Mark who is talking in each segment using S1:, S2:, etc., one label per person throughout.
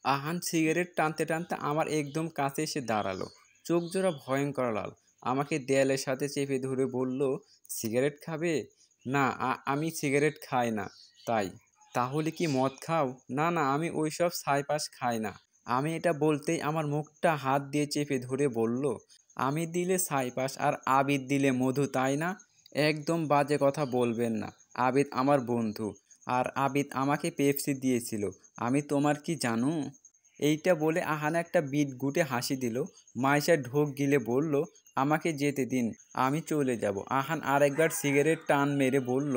S1: Ahan cigarette টানতে টানতে আমার একদম কাছে এসে দাঁড়ালো। চোখ জোড়া ভয়ঙ্কর লাল। আমাকে দেয়ালের সাথে চেপে ধরে বলল, সিগারেট খাবে? না, আমি সিগারেট খাই না। তাই? তাহলে কি মদ খাও? না না, আমি ওইসব ছাইপাশ খাই না। আমি এটা বলতেই আমার মুখটা হাত দিয়ে চেপে ধরে বলল, আমি দিলে ছাইপাশ আর আবিদ দিলে মধু, তাই না? একদম বাজে কথা বলবেন না। আবিদ আমার বন্ধু। আর আবিদ আমাকে পেপসি দিয়েছিল। আমি তোমার কি জানো? এইটা বলে আহান একটা বিটগুটে হাসি দিল। মাইশা ঢোক গিলে বলল, আমাকে যেতে দিন, আমি চলে যাব। আহান আরেকবার সিগারেট টান মেরে বলল,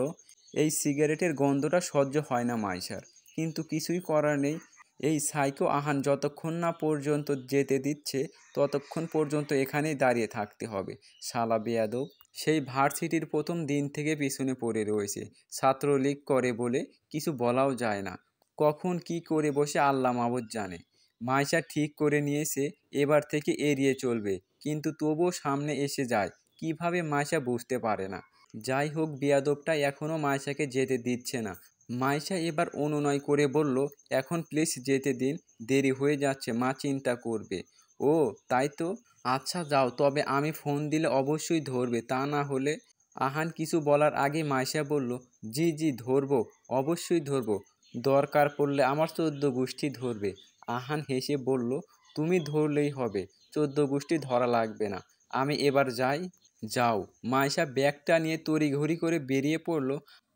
S1: এই সিগারেটের গন্ধটা সহ্য হয় না মাইশার। কিন্তু কিছুই করার নেই। এই সাইকো আহান যতক্ষণ না পর্যন্ত যেতে দিচ্ছে ততক্ষণ পর্যন্ত এখানেই দাঁড়িয়ে থাকতে হবে। শালা বেয়াদব। সেই ভার্সিটির প্রথম দিন থেকে পিছনে পড়ে রয়েছে। ছাত্রলীগ করে বলে কিছু বলাও যায় না। কখন কি করে বসে আল্লাহ মাবুদ জানে। মাইশা ঠিক করে নিয়েছে এবার থেকে এড়িয়ে চলবে, কিন্তু তবুও সামনে এসে যায়। কিভাবে মাইশা বুঝতে পারে না। যাই হোক, বেয়াদবটা এখনও মাইশাকে যেতে দিচ্ছে না। মাইশা এবার অনুনয় করে বলল, এখন প্লিজ যেতে দিন, দেরি হয়ে যাচ্ছে, মা চিন্তা করবে। ও তাই তো, আচ্ছা যাও, তবে আমি ফোন দিলে অবশ্যই ধরবে, তা না হলে। আহান কিছু বলার আগে মাইশা বলল, জি জি ধরবো, অবশ্যই ধরবো, দরকার পড়লে আমার 14 গোষ্ঠী ধরবে। আহান হেসে বলল, তুমি ধরলেই হবে, 14 গোষ্ঠী ধরা লাগবে না। আমি এবার যাই। যাও। মাইশা ব্যাগটা নিয়ে তড়িঘড়ি করে বেরিয়ে পড়ল।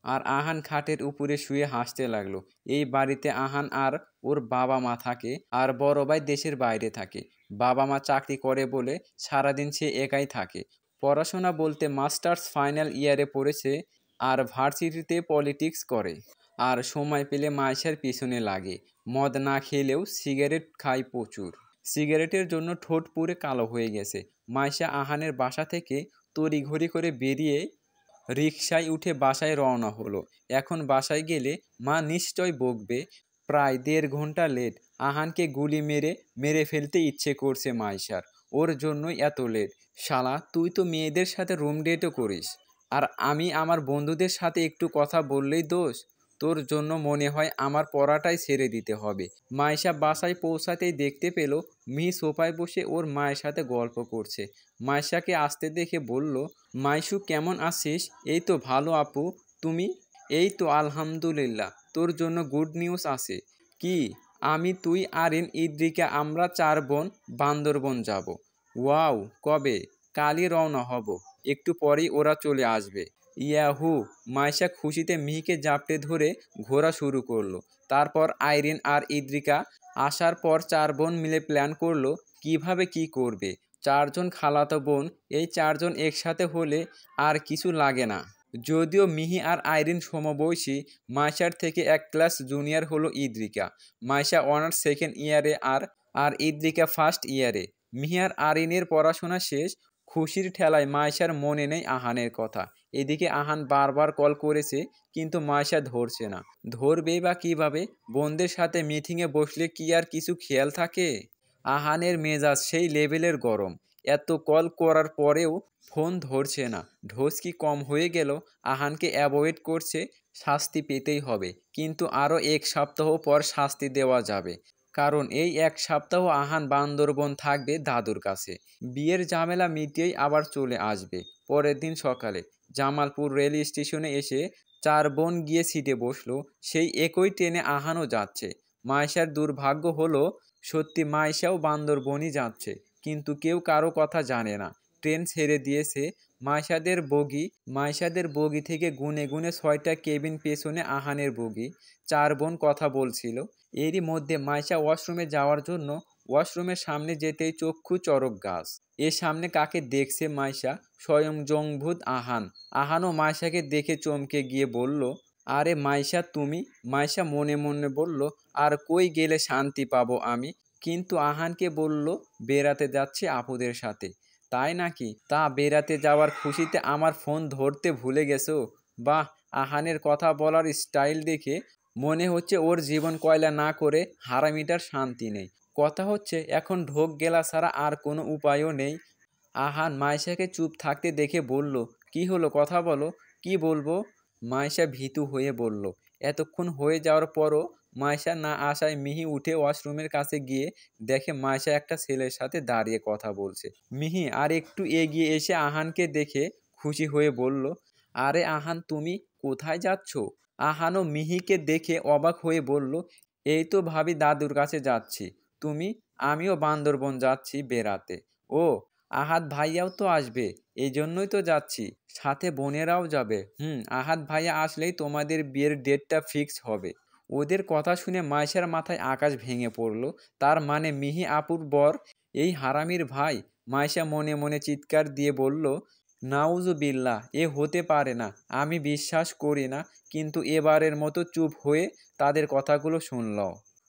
S1: আর আহান খাটের উপরে শুয়ে হাসতে লাগলো। এই বাড়িতে আহান আর ওর বাবা মা থাকে, আর বড় ভাই দেশের বাইরে থাকে। বাবা মা চাকরি করে বলে সারাদিন সে একাই থাকে। পড়াশোনা বলতে মাস্টার্স ফাইনাল ইয়ারে পড়েছে, আর ভার্সিটিতে পলিটিক্স করে। আর সময় পেলে মাইশার পিছনে লাগে। মদ না খেলেও সিগারেট খায় প্রচুর। সিগারেটের জন্য ঠোঁট পুড়ে কালো হয়ে গেছে। মাইশা আহানের বাসা থেকে তড়িঘড়ি করে বেরিয়ে রিকশায় উঠে বাসায় রওনা হলো। এখন বাসায় গেলে মা নিশ্চয় বকবে। প্রায় 1.5 ঘন্টা লেট। আহানকে গুলি মেরে মেরে ফেলতে ইচ্ছে করছে মাইশার। ওর জন্যই এত লেট। শালা, তুই তো মেয়েদের সাথে রুম ডেটও করিস, আর আমি আমার বন্ধুদের সাথে একটু কথা বললেই দোষ। তোর জন্য মনে হয় আমার পড়াটাই ছেড়ে দিতে হবে। মাইশা বাসায় পৌঁছাতেই দেখতে পেল মিহি সোফায় বসে ওর মায়ের সাথে গল্প করছে। মাইশাকে আসতে দেখে বলল, মাইশু কেমন আছিস? এই তো ভালো আপু, তুমি? এই তো আলহামদুলিল্লাহ, তোর জন্য গুড নিউজ আছে। কি? আমি, তুই, আরিন, ইদ্রিকা আমরা 4 বোন বান্দরবন যাব। ওয়াও, কবে? কালই রওনা হব, একটু পরেই ওরা চলে আসবে। ইয়াহু! মাইশা খুশিতে মিহিকে জাপটে ধরে ঘোরা শুরু করলো। তারপর আইরিন আর ইদ্রিকা আসার পর 4 বোন মিলে প্ল্যান করলো কিভাবে কি করবে। 4 জন খালাতো বোন, এই 4 জন একসাথে হলে আর কিছু লাগে না। যদিও মিহি আর আইরিন সমবয়সী, মাইশার থেকে 1 ক্লাস জুনিয়র হলো ইদ্রিকা। মাইশা অনার্স সেকেন্ড ইয়ারে আর ইদ্রিকা ফার্স্ট ইয়ারে। মিহি আর আরিনের পড়াশোনা শেষ। খুশির ঠেলায় মাইশার মনে নেই আহানের কথা। এদিকে আহান বারবার কল করেছে, কিন্তু মাইশা ধরছে না। ধরবেই বা কিভাবে? বোনদের সাথে মিটিংয়ে বসলে কি আর কিছু খেয়াল থাকে? আহানের মেজাজ সেই লেভেলের গরম। এত কল করার পরেও ফোন ধরছে না। ঢোস কি কম হয়ে গেল? আহানকে অ্যাভয়েড করছে, শাস্তি পেতেই হবে। কিন্তু আরও 1 সপ্তাহ পর শাস্তি দেওয়া যাবে। কারণ এই 1 সপ্তাহ আহান বান্দরবন থাকবে দাদুর কাছে। বিয়ের ঝামেলা মিটিয়েই আবার চলে আসবে। পরের দিন সকালে জামালপুর রেল স্টেশনে এসে 4 বোন গিয়ে সিটে বসলো। সেই একই ট্রেনে আহানও যাচ্ছে। মাইশার দুর্ভাগ্য হলো, সত্যি মাইশাও বান্দরবনই যাচ্ছে, কিন্তু কেউ কারো কথা জানে না। ট্রেন ছেড়ে দিয়েছে। মাইশাদের বগি থেকে গুনে গুনে 6টা কেবিন, পেছনে আহানের বগি। 4 বোন কথা বলছিল। এরই মধ্যে মাইশা ওয়াশরুমে যাওয়ার জন্য ওয়াশরুমের সামনে যেতেই চক্ষু চড়ক গাছ। এর সামনে কাকে দেখছে মাইশা? স্বয়ং জংভূত আহান। আহানও মাইশাকে দেখে চমকে গিয়ে বলল, আরে মাইশা তুমি? মাইশা মনে মনে বলল, আর কই গেলে শান্তি পাবো আমি? কিন্তু আহানকে বলল বেড়াতে যাচ্ছে আপুদের সাথে। তাই নাকি? তা বেড়াতে যাওয়ার খুশিতে আমার ফোন ধরতে ভুলে গেছো? বাহ! আহানের কথা বলার স্টাইল দেখে মনে হচ্ছে ওর জীবন কয়লা না করে হারামিটার শান্তি নেই। কথা হচ্ছে এখন ঢোক গেলা ছাড়া আর কোনো উপায়ও নেই। আহান মাইশাকে চুপ থাকতে দেখে বলল, কি হলো, কথা বলো। কি বলবো? মাইশা ভীতু হয়ে বলল, এতক্ষণ হয়ে যাওয়ার পরও মাইশা না আসায় মিহি উঠে ওয়াশরুমের কাছে গিয়ে দেখে মাইশা একটা ছেলের সাথে দাঁড়িয়ে কথা বলছে। মিহি আর একটু এগিয়ে এসে আহানকে দেখে খুশি হয়ে বলল, আরে আহান, তুমি কোথায় যাচ্ছ? আহানও মিহিকে দেখে অবাক হয়ে বলল, এই তো ভাবি দাদুর কাছে যাচ্ছি। তুমি? আমিও বান্দরবন যাচ্ছি বেড়াতে। ও, আহাদ ভাইয়াও তো আসবে, এই জন্যই তো যাচ্ছি। সাথে বোনেরাও যাবে। আহাদ ভাইয়া আসলেই তোমাদের বিয়ের ডেটটা ফিক্স হবে। ওদের কথা শুনে মাইশার মাথায় আকাশ ভেঙে পড়ল। তার মানে মিহি আপুর বর এই হারামির ভাই? মাইশা মনে মনে চিৎকার দিয়ে বলল, নাউজুবিল্লাহ, এ হতে পারে না, আমি বিশ্বাস করি না। কিন্তু এবারের মতো চুপ হয়ে তাদের কথাগুলো শুনল।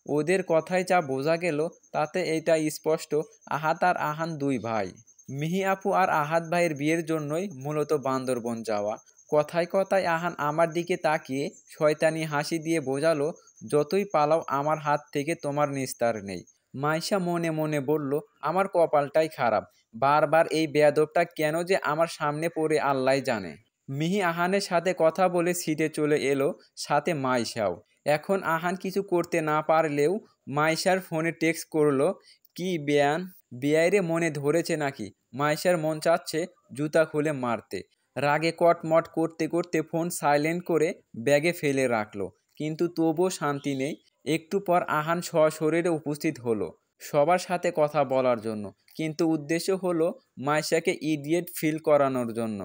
S1: ওদের কথায় যা বোঝা গেল তাতে এটা স্পষ্ট, আহাত আর আহান দুই ভাই। মিহি আপু আর আহাত ভাইয়ের বিয়ের জন্যই মূলত বান্দরবন যাওয়া। কথায় কথায় আহান আমার দিকে তাকিয়ে শয়তানি হাসি দিয়ে বোঝালো, যতই পালাও আমার হাত থেকে তোমার নিস্তার নেই। মাইশা মনে মনে বলল, আমার কপালটাই খারাপ, বারবার এই বেয়াদবটা কেন যে আমার সামনে পড়ে আল্লাহই জানে। মিহি আহানের সাথে কথা বলে সিটে চলে এলো, সাথে মাইশাও। এখন আহান কিছু করতে না পারলেও মাইশার ফোনে টেক্সট করলো, কি বেয়ান, বেয়াইরে মনে ধরেছে নাকি? মাইশার মন চাচ্ছে জুতা খুলে মারতে। রাগে কটমট করতে করতে ফোন সাইলেন্ট করে ব্যাগে ফেলে রাখলো। কিন্তু তবুও শান্তি নেই। একটু পর আহান সশরীরে উপস্থিত হলো সবার সাথে কথা বলার জন্য, কিন্তু উদ্দেশ্য হলো মাইশাকে ইডিয়েট ফিল করানোর জন্য।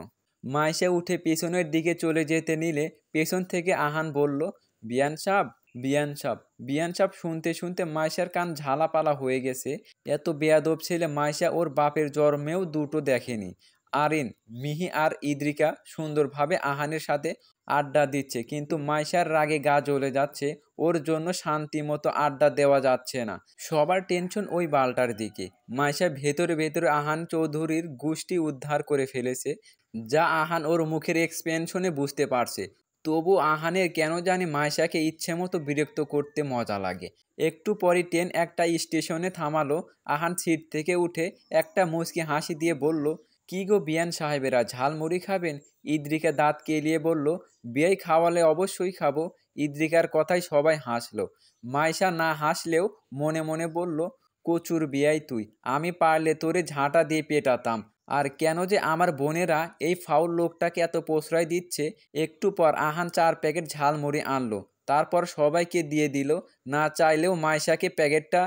S1: মাইশা উঠে পেছনের দিকে চলে যেতে নিলে পেছন থেকে আহান বলল, বিয়ান সাব, বিয়ান সাব। বিয়ান সাব শুনতে শুনতে মাইশার কান ঝালাপালা হয়ে গেছে। এত বেয়াদব ছেলে মাইশা ওর বাপের জন্মেও দুটো দেখেনি। আরিন, মিহি আর ইদ্রিকা সুন্দরভাবে আহানের সাথে আড্ডা দিচ্ছে, কিন্তু মাইশার রাগে গা জ্বলে যাচ্ছে। ওর জন্য শান্তি মতো আড্ডা দেওয়া যাচ্ছে না। সবার টেনশন ওই বালটার দিকে। মাইশা ভেতরে ভেতরে আহান চৌধুরীর গোষ্ঠী উদ্ধার করে ফেলেছে, যা আহান ওর মুখের এক্সপ্রেশনে বুঝতে পারছে। তবু আহানের কেন জানি মাইশাকে ইচ্ছে মতো বিরক্ত করতে মজা লাগে। একটু পরই ট্রেন একটা স্টেশনে থামালো। আহান সিট থেকে উঠে একটা মুচকি হাসি দিয়ে বলল, কি গো বিয়ান সাহেবেরা, ঝালমুড়ি খাবেন? ইদ্রিকা দাঁত কেলিয়ে বলল, বিয়াই খাওয়ালে অবশ্যই খাবো। ইদ্রিকার কথায় সবাই হাসলো। মাইশা না হাসলেও মনে মনে বলল, কচুর বিয়াই তুই, আমি পারলে তোরে ঝাঁটা দিয়ে পেটাতাম। আর কেন যে আমার বোনেরা এই ফাউল লোকটাকে এত প্রশ্রয় দিচ্ছে। একটু পর আহান 4 প্যাকেট ঝালমুড়ি আনলো, তারপর সবাইকে দিয়ে দিল। না চাইলেও মাইশাকে প্যাকেটটা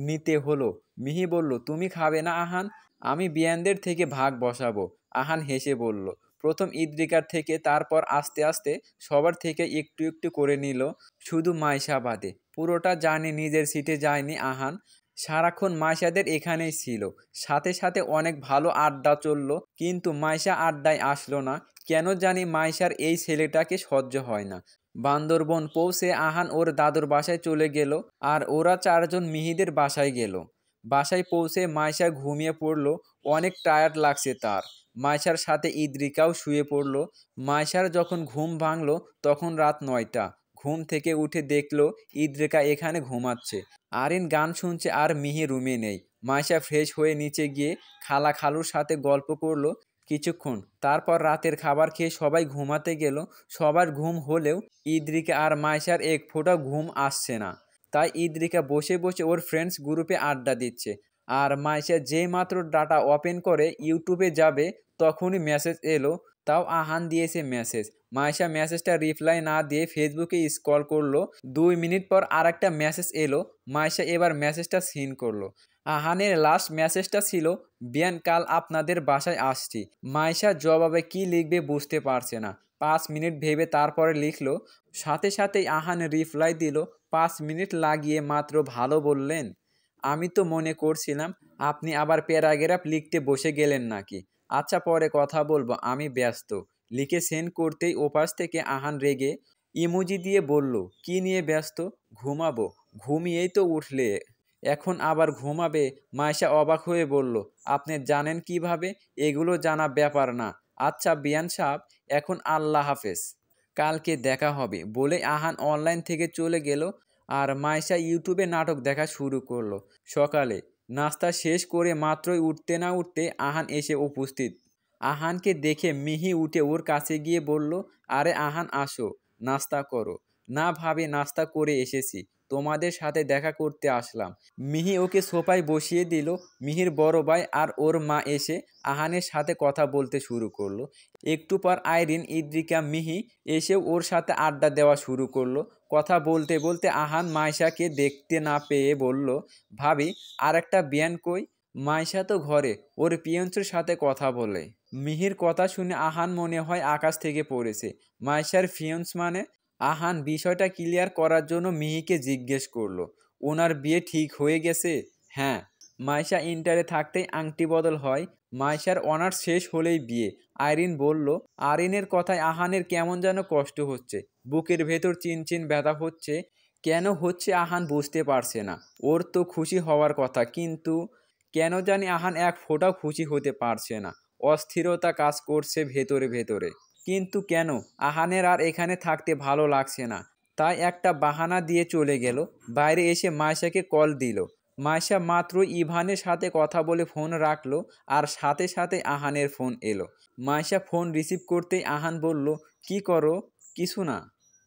S1: নিতে হলো। মিহি বলল, তুমি খাবে না আহান? আমি বিয়ানদের থেকে ভাগ বসাবো। আহান হেসে বলল, প্রথম ইদ্রিকার থেকে, তারপর আস্তে আস্তে সবার থেকে একটু একটু করে নিল, শুধু মাইশা বাদে। পুরোটা জার্নি নিজের সিটে যায়নি আহান, সারাক্ষণ মাইশাদের এখানেই ছিল। সাথে সাথে অনেক ভালো আড্ডা চলল, কিন্তু মাইশা আড্ডায় আসলো না। কেন জানি মাইশার এই ছেলেটাকে সহ্য হয় না। বান্দরবন পৌঁছে আহান ওর দাদুর বাসায় চলে গেল, আর ওরা চারজন মিহিদের বাসায় গেল। বাসায় পৌঁছে মাইশা ঘুমিয়ে পড়ল, অনেক টায়ার্ড লাগছে তার। মাইশার সাথে ইদ্রিকাও শুয়ে পড়ল। মাইশার যখন ঘুম ভাঙল তখন রাত 9টা। ঘুম থেকে উঠে দেখলো ইদ্রিকা এখানে ঘুমাচ্ছে, আরিন গান শুনছে, আর মিহি রুমে নেই। মাইশা ফ্রেশ হয়ে নিচে গিয়ে খালা খালুর সাথে গল্প করলো কিছুক্ষণ। তারপর রাতের খাবার খেয়ে সবাই ঘুমাতে গেল। সবার ঘুম হলেও ইদ্রিকা আর মাইশার এক ফোঁটা ঘুম আসছে না। তাই ইদ্রিকা বসে বসে ওর ফ্রেন্ডস গ্রুপে আড্ডা দিচ্ছে, আর মাইশা যেই মাত্র ডাটা ওপেন করে ইউটিউবে যাবে তখনই মেসেজ এলো, তাও আহান দিয়েছে মেসেজ। মাইশা মেসেজটা রিপ্লাই না দিয়ে ফেসবুকে স্ক্রল করলো। 2 মিনিট পর আরেকটা মেসেজ এলো। মাইশা এবার মেসেজটা সিন করলো। আহানের লাস্ট মেসেজটা ছিল, বিয়ান কাল আপনাদের বাসায় আসছি। মাইশা জবাবে কি লিখবে বুঝতে পারছে না। 5 মিনিট ভেবে তারপরে লিখলো। সাথে সাথেই আহান রিপ্লাই দিল, 5 মিনিট লাগিয়ে মাত্র ভালো বললেন। আমি তো মনে করছিলাম আপনি আবার প্যারাগ্রাফ লিখতে বসে গেলেন নাকি। আচ্ছা, পরে কথা বলবো, আমি ব্যস্ত। লিখে সেন্ড করতেই ওপাশ থেকে আহান রেগে ইমোজি দিয়ে বলল, কি নিয়ে ব্যস্ত? ঘুমাবো। ঘুমিয়েই তো উঠলে, এখন আবার ঘুমাবে? মাইশা অবাক হয়ে বলল, আপনি জানেন কিভাবে? এগুলো জানা ব্যাপার না। আচ্ছা বিয়ান সাহেব, এখন আল্লাহ হাফেজ, কালকে দেখা হবে বলে আহান অনলাইন থেকে চলে গেল। আর মাইশা ইউটিউবে নাটক দেখা শুরু করলো। সকালে নাস্তা শেষ করে মাত্রই উঠতে না উঠতে আহান এসে উপস্থিত। আহানকে দেখে মিহি উঠে ওর কাছে গিয়ে বলল, আরে আহান আসো, নাস্তা করো। না ভাবে নাস্তা করে এসেছি, তোমাদের সাথে দেখা করতে আসলাম। মিহি ওকে সোফায় বসিয়ে দিল। মিহির বড় ভাই আর ওর মা এসে আহানের সাথে কথা বলতে শুরু করলো। একটু পর আইরিন, ইদ্রিকা, মিহি এসেও ওর সাথে আড্ডা দেওয়া শুরু করলো। কথা বলতে বলতে আহান মাইশাকে দেখতে না পেয়ে বলল, ভাবি আর একটা বিয়ান কই? মাইশা তো ঘরে, ওর পিয়ন্সের সাথে কথা বলে। মিহির কথা শুনে আহান মনে হয় আকাশ থেকে পড়েছে। মাইশার ফিয়ন্স মানে? আহান বিষয়টা ক্লিয়ার করার জন্য মিহিকে জিজ্ঞেস করলো, ওনার বিয়ে ঠিক হয়ে গেছে? হ্যাঁ। মাইশা ইন্টারে থাকতেই আংটি বদল হয়। মাইশার অনার্স শেষ হলেই বিয়ে। আইরিন বলল। আরিনের কথায় আহানের কেমন যেন কষ্ট হচ্ছে। বুকের ভেতর চিনচিন ব্যথা হচ্ছে। কেন হচ্ছে আহান বুঝতে পারছে না। ওর তো খুশি হওয়ার কথা, কিন্তু কেন জানি আহান এক ফোঁটাও খুশি হতে পারছে না। অস্থিরতা কাজ করছে ভেতরে ভেতরে। কিন্তু কেন? আহানের আর এখানে থাকতে ভালো লাগছে না। তাই একটা বাহানা দিয়ে চলে গেল। বাইরে এসে মাইশাকে কল দিল। মাইশা মাত্র ইভানের সাথে কথা বলে ফোন রাখলো, আর সাথে সাথে আহানের ফোন এলো। মাইশা ফোন রিসিভ করতেই আহান বলল, কি করো? কিছু না।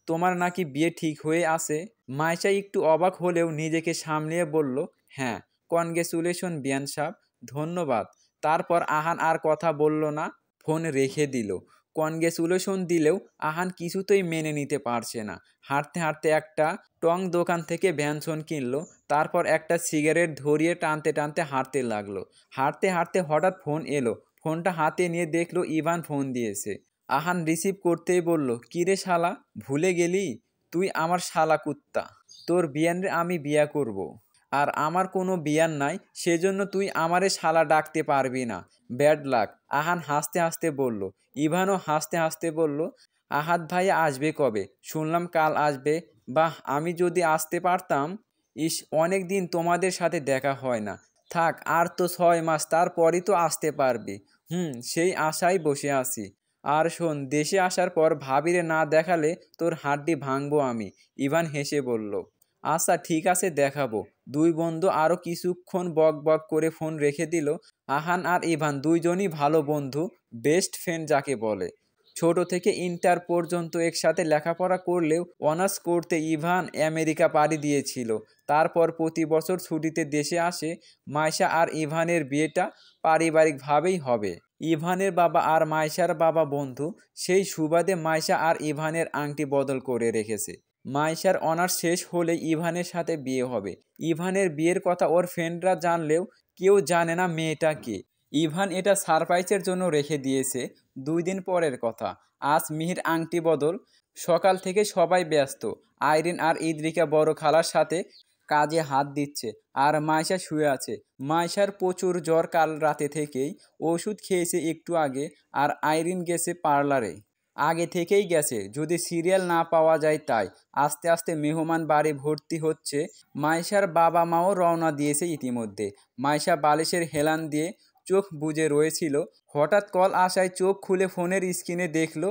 S1: তোমার নাকি বিয়ে ঠিক হয়ে আছে? মাইশা একটু অবাক হলেও নিজেকে সামলিয়ে বলল, হ্যাঁ। কনগ্রেচুলেশন বিয়ান সাব। ধন্যবাদ। তারপর আহান আর কথা বলল না, ফোন রেখে দিল। কনগ্রেচুলেশন দিলেও আহান কিছুতেই মেনে নিতে পারছে না। হাঁটতে হাঁটতে একটা টং দোকান থেকে ব্যঞ্জন কিনলো। তারপর একটা সিগারেট ধরিয়ে টানতে টানতে হাঁটতে লাগলো। হাঁটতে হাঁটতে হঠাৎ ফোন এলো। ফোনটা হাতে নিয়ে দেখলো ইভান ফোন দিয়েছে। আহান রিসিভ করতেই বলল, কিরে শালা, ভুলে গেলি? তুই আমার শালা কুত্তা। তোর বিয়ানরে আমি বিয়া করব। আর আমার কোনো বিয়ান নাই, সেজন্য তুই আমারে শালা ডাকতে পারবি না। Bad luck. আহান হাসতে হাসতে বলল। ইভানও হাসতে হাসতে বলল, আহাদ ভাইয়া আসবে কবে? শুনলাম কাল আসবে। বাহ, আমি যদি আসতে পারতাম। ইস, অনেক দিন তোমাদের সাথে দেখা হয় না। থাক, আর তো 6 মাস, তারপরই তো আসতে পারবি। সেই আশায় বসে আছি। আর শোন, দেশে আসার পর ভাবিরে না দেখালে তোর হাড্ডি ভাঙবো আমি। ইভান হেসে বলল, আচ্ছা ঠিক আছে, দেখাবো। দুই বন্ধু আরও কিছুক্ষণ বক বক করে ফোন রেখে দিল। আহান আর ইভান দুইজনই ভালো বন্ধু, বেস্ট ফ্রেন্ড যাকে বলে। ছোট থেকে ইন্টার পর্যন্ত একসাথে লেখাপড়া করলেও অনার্স করতে ইভান আমেরিকা পাড়ি দিয়েছিল। তারপর প্রতি বছর ছুটিতে দেশে আসে। মাইশা আর ইভানের বিয়েটা পারিবারিকভাবেই হবে। ইভানের বাবা আর মাইশার বাবা বন্ধু, সেই সুবাদে মাইশা আর ইভানের আংটি বদল করে রেখেছে। মাইশার অনার্স শেষ হলে ইভানের সাথে বিয়ে হবে। ইভানের বিয়ের কথা ওর ফ্রেন্ডরা জানলেও কেউ জানে না মেয়েটা কে। ইভান এটা সারপ্রাইজের জন্য রেখে দিয়েছে। 2 দিন পরের কথা। আজ মিহির আংটি বদল। সকাল থেকে সবাই ব্যস্ত। আইরিন আর ইদ্রিকা বড় খালার সাথে কাজে হাত দিচ্ছে, আর মাইশা শুয়ে আছে। মাইশার প্রচুর জ্বর কাল রাতে থেকেই। ওষুধ খেয়েছে একটু আগে। আর আইরিন গেছে পার্লারে। আগে থেকেই গেছে, যদি সিরিয়াল না পাওয়া যায় তাই। আস্তে আস্তে মেহমান বাড়ি ভর্তি হচ্ছে। মাইশার বাবা মাও রওনা দিয়েছে ইতিমধ্যে। মাইশা বালিশের হেলান দিয়ে চোখ বুজে রয়েছিল। হঠাৎ কল আসায় চোখ খুলে ফোনের স্ক্রিনে দেখলো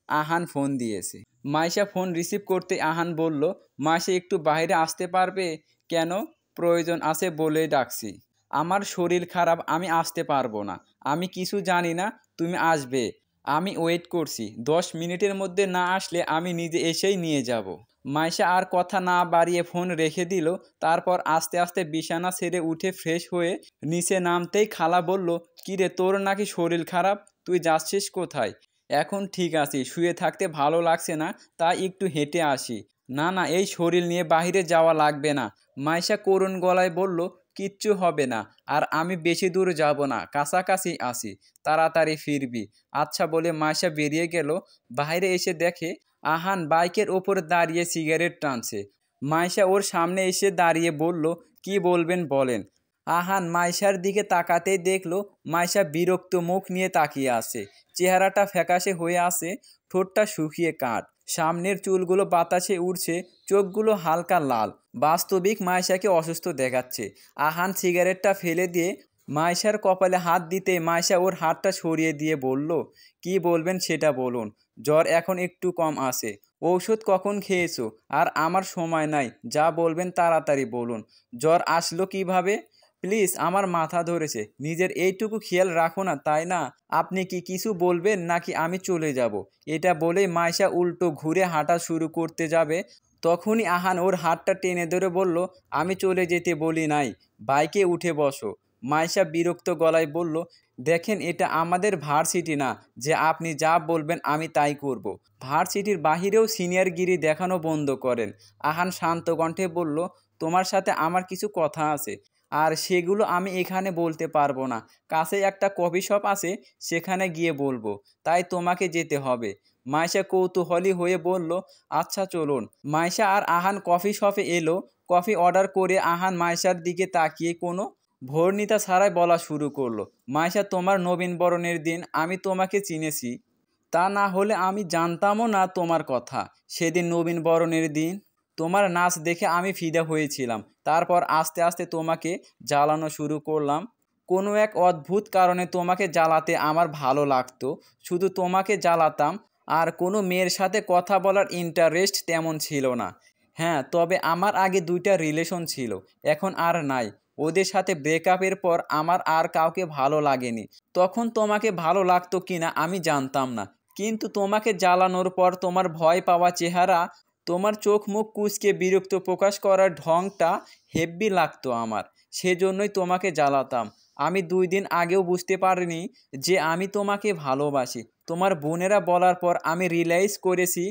S1: আহান ফোন দিয়েছে। মাইশা ফোন রিসিভ করতে আহান বলল, মাইশা একটু বাইরে আসতে পারবে? কেন? প্রয়োজন আছে বলে ডাকছি। আমার শরীর খারাপ, আমি আসতে পারবো না। আমি কিছু জানি না, তুমি আসবে। আমি ওয়েট করছি। 10 মিনিটের মধ্যে না আসলে আমি নিজে এসেই নিয়ে যাব। মাইশা আর কথা না বাড়িয়ে ফোন রেখে দিল। তারপর আস্তে আস্তে বিছানা ছেড়ে উঠে ফ্রেশ হয়ে নিচে নামতেই খালা বলল, কিরে, তোর নাকি শরীর খারাপ? তুই যাচ্ছিস কোথায়? এখন ঠিক আছি, শুয়ে থাকতে ভালো লাগছে না, তাই একটু হেঁটে আসি। না না, এই শরীর নিয়ে বাইরে যাওয়া লাগবে না। মাইশা করুণ গলায় বলল, কিচ্ছু হবে না। আর আমি বেশি দূর যাব না, কাছাকাছি আসি। তাড়াতাড়ি ফিরবি। আচ্ছা বলে মাইশা বেরিয়ে গেল। বাইরে এসে দেখে আহান বাইকের ওপর দাঁড়িয়ে সিগারেট টানছে। মাইশা ওর সামনে এসে দাঁড়িয়ে বলল, কি বলবেন বলেন। আহান মাইশার দিকে তাকাতেই দেখলো মাইশা বিরক্ত মুখ নিয়ে তাকিয়ে আছে। চেহারাটা ফ্যাকাশে হয়ে আছে, ঠোঁটটা শুকিয়ে কাঠ, সামনের চুলগুলো বাতাসে উড়ছে, চোখগুলো হালকা লাল। বাস্তবিক মাইশাকে অসুস্থ দেখাচ্ছে। আহান সিগারেটটা ফেলে দিয়ে মাইশার কপালে হাত দিতে মাইশা ওর হাতটা সরিয়ে দিয়ে বলল, কি বলবেন সেটা বলুন। জ্বর এখন একটু কম আছে। ঔষধ কখন খেয়েছো? আর আমার সময় নাই, যা বলবেন তাড়াতাড়ি বলুন। জ্বর আসলো কিভাবে? প্লিজ, আমার মাথা ধরেছে, নিজের এইটুকু খেয়াল রাখো না, তাই না? আপনি কি কিছু বলবেন নাকি আমি চলে যাব? এটা বলেই মাইশা উল্টো ঘুরে হাঁটা শুরু করতে যাবে, তখনই আহান ওর হাতটা টেনে ধরে বলল, আমি চলে যেতে বলি নাই, বাইকে উঠে বসো। মাইশা বিরক্ত গলায় বলল, দেখেন এটা আমাদের ভার্সিটি না যে আপনি যা বলবেন আমি তাই করব। ভার্সিটির বাহিরেও সিনিয়রগিরি দেখানো বন্ধ করেন। আহান শান্ত কণ্ঠে বলল, তোমার সাথে আমার কিছু কথা আছে, আর সেগুলো আমি এখানে বলতে পারবো না। কাছে একটা কফি শপ আছে, সেখানে গিয়ে বলবো, তাই তোমাকে যেতে হবে। মাইশা কৌতূহলী হয়ে বলল, আচ্ছা চলুন। মাইশা আর আহান কফি শপে এলো। কফি অর্ডার করে আহান মাইশার দিকে তাকিয়ে কোনো ভর্ণিতা ছাড়াই বলা শুরু করলো, মাইশা তোমার নবীনবরণের দিন আমি তোমাকে চিনেছি, তা না হলে আমি জানতামও না তোমার কথা। সেদিন নবীনবরণের দিন তোমার নাচ দেখে আমি ফিদা হয়েছিলাম। তারপর আস্তে আস্তে তোমাকে জ্বালানো শুরু করলাম। কোনো এক অদ্ভুত কারণে তোমাকে জ্বালাতে আমার ভালো লাগতো। শুধু তোমাকে জ্বালাতাম, আর কোনো মেয়ের সাথে কথা বলার ইন্টারেস্ট তেমন ছিল না। হ্যাঁ, তবে আমার আগে 2টা রিলেশন ছিল, এখন আর নাই। ওদের সাথে ব্রেকআপের পর আমার আর কাউকে ভালো লাগেনি। তখন তোমাকে ভালো লাগতো কিনা আমি জানতাম না, কিন্তু তোমাকে জ্বালানোর পর তোমার ভয় পাওয়া চেহারা, তোমার চোখ মুখ কুঁচকে বিরক্ত প্রকাশ করার ঢংটা হেব্বি লাগতো আমার। সেজন্যই তোমাকে জ্বালাতাম। আমি 2 দিন আগেও বুঝতে পারিনি যে আমি তোমাকে ভালোবাসি। তোমার বোনেরা বলার পর আমি রিয়েলাইজ করেছি।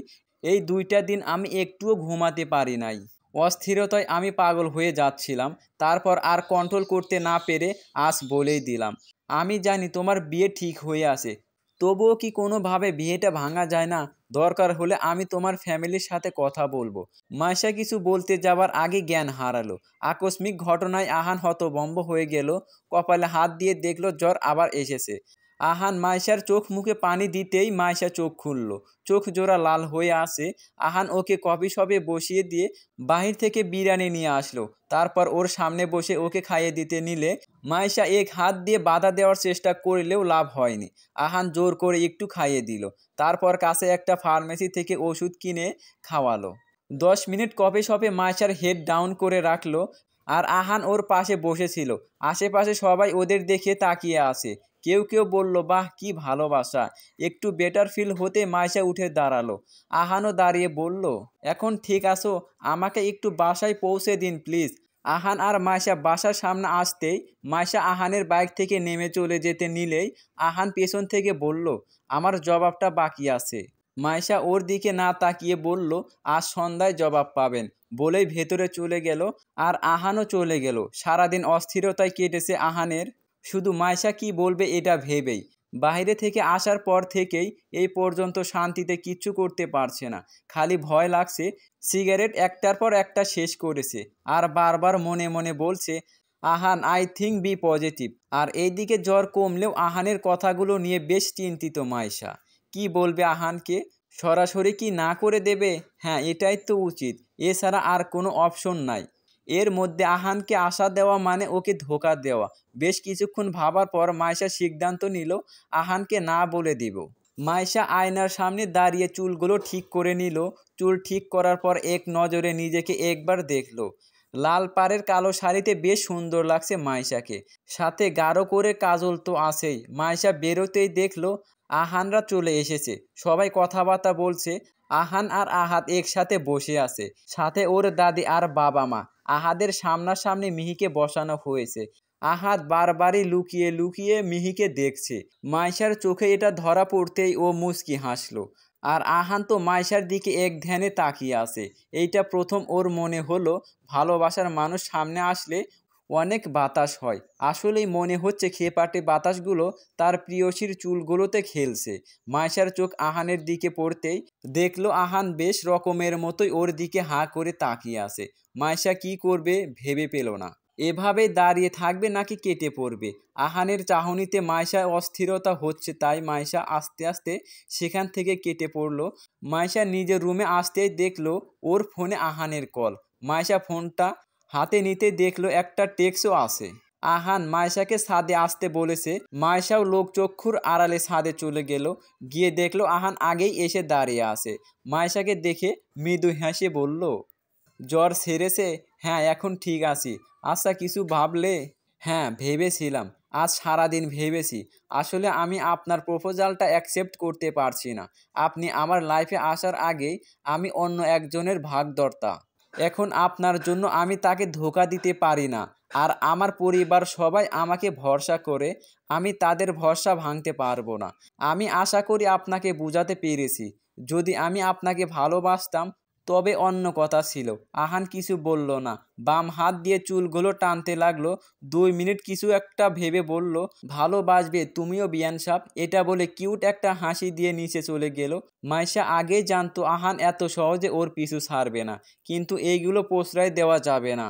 S1: এই 2টা দিন আমি একটুও ঘুমাতে পারি নাই। অস্থিরতায় আমি পাগল হয়ে যাচ্ছিলাম। তারপর আর কন্ট্রোল করতে না পেরে আজ বলেই দিলাম, আমি জানি তোমার বিয়ে ঠিক হয়ে আছে, তবুও কি কোনোভাবে বিয়েটা ভাঙা যায় না? দরকার হলে আমি তোমার ফ্যামিলির সাথে কথা বলবো। মাইশা কিছু বলতে যাবার আগে জ্ঞান হারালো। আকস্মিক ঘটনায় আহান হতভম্ব হয়ে গেল। কপালে হাত দিয়ে দেখলো জ্বর আবার এসেছে। আহান মাইশার চোখ মুখে পানি দিতেই মাইশা চোখ খুলল। চোখ জোড়া লাল হয়ে আছে। আহান ওকে কফি শপে বসিয়ে দিয়ে বাহির থেকে বিরিয়ানি নিয়ে আসলো। তারপর ওর সামনে বসে ওকে খাইয়ে দিতে নিলে মাইশা এক হাত দিয়ে বাধা দেওয়ার চেষ্টা করলেও লাভ হয়নি। আহান জোর করে একটু খাইয়ে দিল। তারপর কাছে একটা ফার্মেসি থেকে ওষুধ কিনে খাওয়ালো। 10 মিনিট কফি শপে মাইশার হেড ডাউন করে রাখলো, আর আহান ওর পাশে বসেছিল। আশেপাশে সবাই ওদের দেখে তাকিয়ে আছে। কেউ কেউ বলল, বাহ কি ভালোবাসা। একটু বেটার ফিল হতে মাইশা উঠে দাঁড়ালো। আহানও দাঁড়িয়ে বলল, এখন ঠিক আছো? আমাকে একটু বাসায় পৌঁছে দিন প্লিজ। আহান আর মাইশা বাসার সামনে আসতেই মাইশা আহানের বাইক থেকে নেমে চলে যেতে নিলেই আহান পেছন থেকে বলল, আমার জবাবটা বাকি আছে। মাইশা ওর দিকে না তাকিয়ে বলল, আজ সন্ধ্যায় জবাব পাবেন, বলেই ভেতরে চলে গেল। আর আহানও চলে গেল। সারাদিন অস্থিরতায় কেটেছে আহানের, শুধু মাইশা কি বলবে এটা ভেবেই। বাইরে থেকে আসার পর থেকেই এই পর্যন্ত শান্তিতে কিচ্ছু করতে পারছে না। খালি ভয় লাগছে। সিগারেট একটার পর একটা শেষ করেছে, আর বারবার মনে মনে বলছে, Ahaan I think be positive. আর এইদিকে জ্বর কমলেও আহানের কথাগুলো নিয়ে বেশ চিন্তিত মাইশা। কি বলবে আহানকে? সরাসরি কি না করে দেবে? হ্যাঁ, এটাই তো উচিত। এছাড়া আর কোনো অপশন নাই। এর মধ্যে আহানকে আশা দেওয়া মানে ওকে ধোঁকা দেওয়া। বেশ কিছুক্ষণ ভাবার পর মাইশা সিদ্ধান্ত নিল আহানকে না বলে দিব। মাইশা আয়নার সামনে দাঁড়িয়ে চুলগুলো ঠিক করে নিল। চুল ঠিক করার পর এক নজরে নিজেকে একবার দেখলো। লাল পাড়ের কালো শাড়িতে বেশ সুন্দর লাগছে মাইশাকে। সাথে গাঢ় করে কাজল তো আছেই। মাইশা বেরোতেই দেখলো আহানরা চলে এসেছে। সবাই কথাবার্তা বলছে। আহান আর আহাদ একসাথে বসে আছে, সাথে ওর দাদি আর বাবা মা। আহাদের সামনাসামনি মিহিকে বসানো হয়েছে। আহাদ বারবারই লুকিয়ে লুকিয়ে মিহিকে দেখছে। মাইশার চোখে এটা ধরা পড়তেই ও মুচকি হাসলো। আর আহান তো মাইশার দিকে এক ধ্যানে তাকিয়ে আছে। এইটা প্রথম ওর মনে হলো ভালোবাসার মানুষ সামনে আসলে অনেক বাতাস হয়। আসলেই মনে হচ্ছে খেপাটে বাতাসগুলো তার প্রিয়সীর চুলগুলোতে খেলছে। মাইশার চোখ আহানের দিকে পড়তেই দেখলো আহান বেশ রকমের মতোই ওর দিকে হাঁ করে তাকিয়ে আছে। মাইশা কি করবে ভেবে পেল না। এভাবেই দাঁড়িয়ে থাকবে নাকি কেটে পড়বে? আহানের চাহনিতে মাইশার অস্থিরতা হচ্ছে, তাই মাইশা আস্তে আস্তে সেখান থেকে কেটে পড়ল। মাইশা নিজের রুমে আসতেই দেখলো ওর ফোনে আহানের কল। মাইশা ফোনটা হাতে নিতে দেখলো একটা টেক্সটও আছে। আহান মাইশাকে ছাদে আসতে বলেছে। মাইশাও লোকচক্ষুর আড়ালে ছাদে চলে গেল। গিয়ে দেখলো আহান আগেই এসে দাঁড়িয়ে আছে। মাইশাকে দেখে মৃদু হেসে বলল, জ্বর সেরেছে? হ্যাঁ, এখন ঠিক আছি। আচ্ছা, কিছু ভাবলে? হ্যাঁ, ভেবেছিলাম। আজ সারাদিন ভেবেছি। আসলে আমি আপনার প্রপোজালটা অ্যাকসেপ্ট করতে পারছি না। আপনি আমার লাইফে আসার আগেই আমি অন্য একজনের ভাগধর্তা। এখন আপনার জন্য আমি তাকে ধোঁকা দিতে পারি না। আর আমার পরিবার সবাই আমাকে ভরসা করে, আমি তাদের ভরসা ভাঙতে পারবো না। আমি আশা করি আপনাকে বোঝাতে পেরেছি। যদি আমি আপনাকে ভালোবাসতাম তবে অন্য কথা ছিল। আহান কিছু বলল না। বাম হাত দিয়ে চুলগুলো টানতে লাগলো। 2 মিনিট কিছু একটা ভেবে বলল, ভালোবাসবে তুমিও বিয়ান সাব। এটা বলে কিউট একটা হাসি দিয়ে নিচে চলে গেল। মাইশা আগেই জানতো আহান এত সহজে ওর পিছু ছাড়বে না, কিন্তু এইগুলো প্রশ্রয় দেওয়া যাবে না,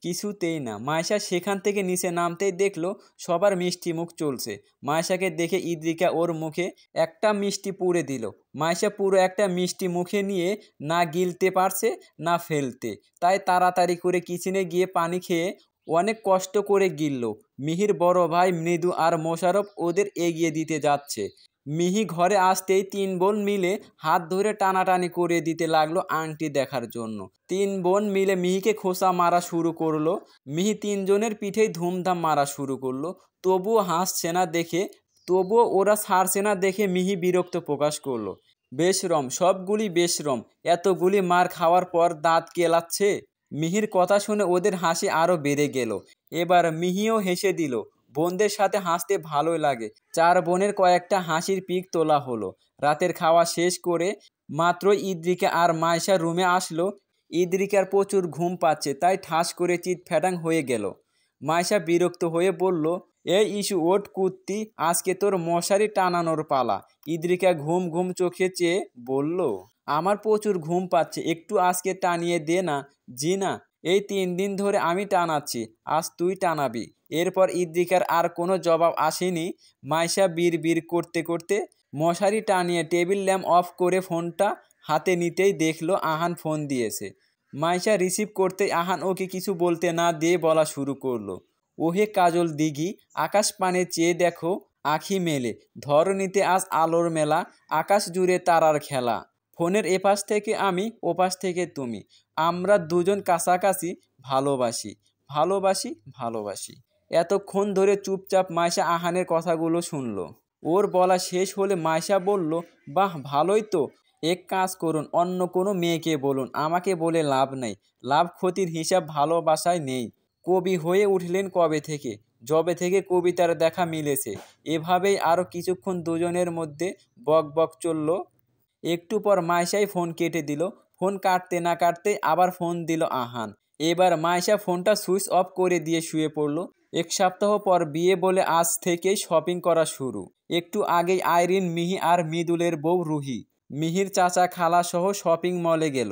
S1: কিছুতেই না। মাইশা সেখান থেকে নিচে নামতেই দেখলো সবার মিষ্টি মুখ চলছে। মাইশাকে দেখে ইদ্রিকা ওর মুখে একটা মিষ্টি পুরে দিল। মাইশা পুরো একটা মিষ্টি মুখে নিয়ে না গিলতে পারছে না ফেলতে, তাই তাড়াতাড়ি করে কিচেনে গিয়ে পানি খেয়ে অনেক কষ্ট করে গিলল। মিহির বড় ভাই মৃদু আর মোশারফ ওদের এগিয়ে দিতে যাচ্ছে। মিহি ঘরে আসতেই 3 বোন মিলে হাত ধরে টানাটানি করে দিতে লাগলো আংটি দেখার জন্য। 3 বোন মিলে মিহিকে খোঁচা মারা শুরু করলো। মিহি 3জনের পিঠেই ধুমধাম মারা শুরু করলো। তবুও ওরা ছাড়ছে না দেখে মিহি বিরক্ত প্রকাশ করলো। বেশরম, সবগুলি বেশরম, এতগুলি মার খাওয়ার পর দাঁত কেলাচ্ছে। মিহির কথা শুনে ওদের হাসি আরো বেড়ে গেল। এবার মিহিও হেসে দিল। বোনদের সাথে হাসতে ভালোই লাগে। 4 বোনের কয়েকটা হাসির পিক তোলা হলো। রাতের খাওয়া শেষ করে মাত্র ইদ্রিকা আর মাইশা রুমে আসলো। ইদ্রিকার প্রচুর ঘুম পাচ্ছে, তাই ঠাস করে চিৎফ্যাটাং হয়ে গেল। মাইশা বিরক্ত হয়ে বলল, এই ইস্যু ওঠ কুত্তি, আজকে তোর মশারি টানানোর পালা। ইদ্রিকা ঘুম ঘুম চোখে চেয়ে বলল, আমার প্রচুর ঘুম পাচ্ছে, একটু আজকে টানিয়ে দে না। জি না, এই 3 দিন ধরে আমি টানাচ্ছি, আজ তুই টানাবি। এরপর ইদ্রিকার আর কোনো জবাব আসেনি। মাইশা বিড় করতে করতে মশারি টানিয়ে টেবিল ল্যাম্প অফ করে ফোনটা হাতে নিতেই দেখলো আহান ফোন দিয়েছে। মাইশা রিসিভ করতেই আহান ওকে কিছু বলতে না দিয়ে বলা শুরু করলো, ওহে কাজল দিঘি, আকাশ পানে চেয়ে দেখো, আঁখি মেলে, ধরণীতে আজ আলোর মেলা, আকাশ জুড়ে তারার খেলা। ফোনের এপাশ থেকে আমি, ওপাশ থেকে তুমি, আমরা দুজন কাছাকাছি, ভালোবাসি ভালোবাসি ভালোবাসি। এতক্ষণ ধরে চুপচাপ মাইশা আহানের কথাগুলো শুনল। ওর বলা শেষ হলে মাইশা বলল, বাহ ভালোই তো। এক কাজ করুন, অন্য কোনো মেয়েকে বলুন, আমাকে বলে লাভ নেই। লাভ ক্ষতির হিসাব ভালোবাসায় নেই। কবি হয়ে উঠলেন কবে থেকে? যবে থেকে কবিতার দেখা মিলেছে। এভাবেই আরও কিছুক্ষণ দুজনের মধ্যে বকবক চলল। একটু পর মাইশাই ফোন কেটে দিল। ফোন কাটতে না কাটতেই আবার ফোন দিল আহান। এবার মাইশা ফোনটা সুইচ অফ করে দিয়ে শুয়ে পড়ল। 1 সপ্তাহ পর বিয়ে বলে আজ থেকেই শপিং করা শুরু। একটু আগেই আইরিন, মিহি আর মৃদুলের বউ রুহি মিহির চাচা খালা সহ শপিং মলে গেল।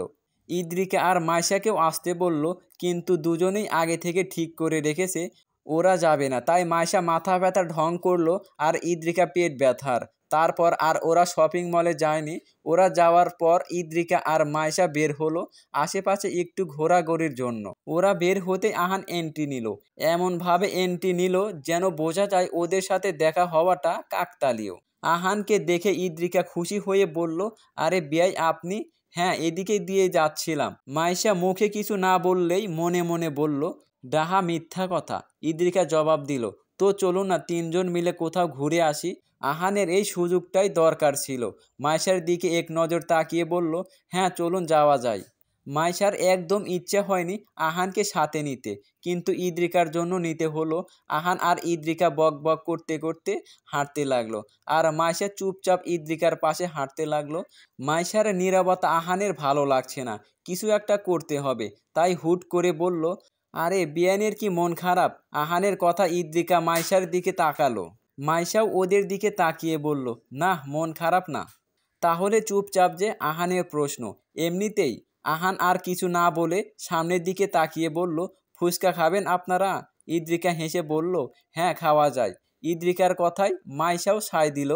S1: ইদ্রিকা আর মাইশাকেও আসতে বলল, কিন্তু দুজনেই আগে থেকে ঠিক করে রেখেছে ওরা যাবে না। তাই মাইশা মাথা ব্যথার ঢং করলো আর ইদ্রিকা পেট ব্যথার। তারপর আর ওরা শপিং মলে যায়নি। ওরা যাওয়ার পর ইদ্রিকা আর মাইশা বের হলো আশেপাশে একটু ঘোরাঘুরির জন্য। ওরা বের হতে আহান এন্ট্রি নিল। এমনভাবে এন্ট্রি নিল যেন বোঝা যায় ওদের সাথে দেখা হওয়াটা কাকতালীয়। আহানকে দেখে ইদ্রিকা খুশি হয়ে বলল, আরে বেয়াই আপনি? হ্যাঁ, এদিকে দিয়ে যাচ্ছিলাম। মাইশা মুখে কিছু না বললেই মনে মনে বলল, ডাহা মিথ্যা কথা। ইদ্রিকা জবাব দিল, তো চলুন না 3জন মিলে কোথাও ঘুরে আসি। আহানের এই সুযোগটাই দরকার ছিল। মাইশার দিকে এক নজর তাকিয়ে বলল, হ্যাঁ চলুন যাওয়া যায়। মাইশার একদম ইচ্ছা হয়নি আহানকে সাথে নিতে, কিন্তু ইদ্রিকার জন্য নিতে হলো। আহান আর ইদ্রিকা বক বক করতে করতে হাঁটতে লাগলো, আর মাইশা চুপচাপ ইদ্রিকার পাশে হাঁটতে লাগলো। মাইশার নীরবতা আহানের ভালো লাগছে না, কিছু একটা করতে হবে। তাই হুট করে বলল, আরে বিয়ানের কি মন খারাপ? আহানের কথা ইদ্রিকা মাইশার দিকে তাকালো। মাইশাও ওদের দিকে তাকিয়ে বলল, না মন খারাপ না। তাহলে চুপচাপ যে? আহানের প্রশ্ন। এমনিতেই। আহান আর কিছু না বলে সামনের দিকে তাকিয়ে বলল, ফুচকা খাবেন আপনারা? ইদ্রিকা হেসে বলল, হ্যাঁ খাওয়া যায়। ইদ্রিকার কথায় মাইশাও সায় দিল।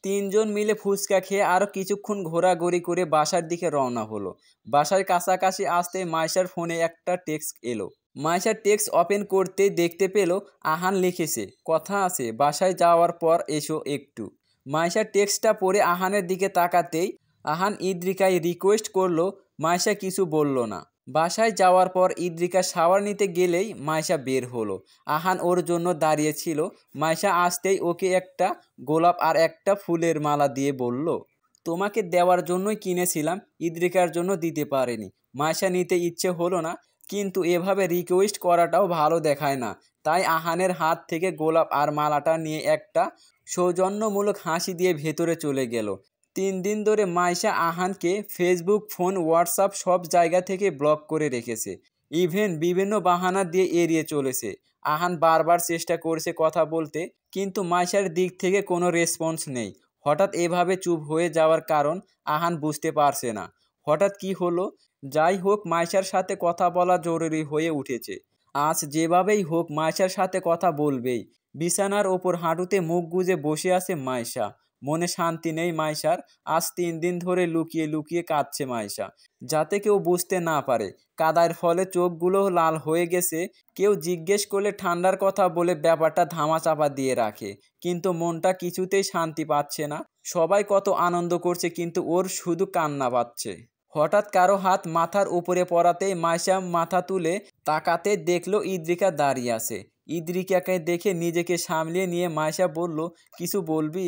S1: 3জন মিলে ফুচকা খেয়ে আরও কিছুক্ষণ ঘোরাঘুরি করে বাসার দিকে রওনা হলো। বাসার কাছাকাছি আসতে মাইশার ফোনে একটা টেক্সট এলো। মাইশা টেক্সট ওপেন করতেই দেখতে পেল আহান লিখেছে, কথা আছে, বাসায় যাওয়ার পর এসো একটু। মাইশা টেক্সটটা পড়ে আহানের দিকে তাকাতেই আহান ইদ্রিকায় রিকোয়েস্ট করলো। মাইশা কিছু বলল না। বাসায় যাওয়ার পর ইদ্রিকা শাওয়ার নিতে গেলেই মাইশা বের হলো। আহান ওর জন্য দাঁড়িয়েছিল। মাইশা আসতেই ওকে একটা গোলাপ আর একটা ফুলের মালা দিয়ে বলল, তোমাকে দেওয়ার জন্যই কিনেছিলাম, ইদ্রিকার জন্য দিতে পারিনি। মাইশা নিতে ইচ্ছে হলো না, কিন্তু এভাবে রিকোয়েস্ট করাটাও ভালো দেখায় না। তাই আহানের হাত থেকে গোলাপ আর মালাটা নিয়ে একটা সৌজন্যমূলক হাসি দিয়ে ভেতরে চলে গেল। 3 দিন ধরে মাইশা আহানকে ফেসবুক, ফোন, হোয়াটসঅ্যাপ সব জায়গা থেকে ব্লক করে রেখেছে। ইভেন বিভিন্ন বাহানা দিয়ে এড়িয়ে চলেছে। আহান বারবার চেষ্টা করেছে কথা বলতে, কিন্তু মাইশার দিক থেকে কোনো রেসপন্স নেই। হঠাৎ এভাবে চুপ হয়ে যাওয়ার কারণ আহান বুঝতে পারছে না। হঠাৎ কি হলো? যাই হোক, মাইশার সাথে কথা বলা জরুরি হয়ে উঠেছে। আজ যেভাবেই হোক মাইশার সাথে কথা বলবেই। বিছানার ওপর হাঁটুতে মুখ গুজে বসে আছে মাইশা। মনে শান্তি নেই মাইশার। আজ 3 দিন ধরে লুকিয়ে লুকিয়ে কাঁদছে মাইশা, যাতে কেউ বুঝতে না পারে। কাদার ফলে চোখগুলো লাল হয়ে গেছে। কেউ জিজ্ঞেস করলে ঠান্ডার কথা বলে ব্যাপারটা ধামাচাপা দিয়ে রাখে। কিন্তু মনটা কিছুতেই শান্তি পাচ্ছে না। সবাই কত আনন্দ করছে, কিন্তু ওর শুধু কান্না পাচ্ছে। হঠাৎ কারো হাত মাথার উপরে পড়াতেই মাইশা মাথা তুলে তাকাতে দেখলো ইদ্রিকা দাঁড়িয়ে আছে। ইদ্রিকাকে দেখে নিজেকে সামলিয়ে নিয়ে মাইশা বলল, কিছু বলবি?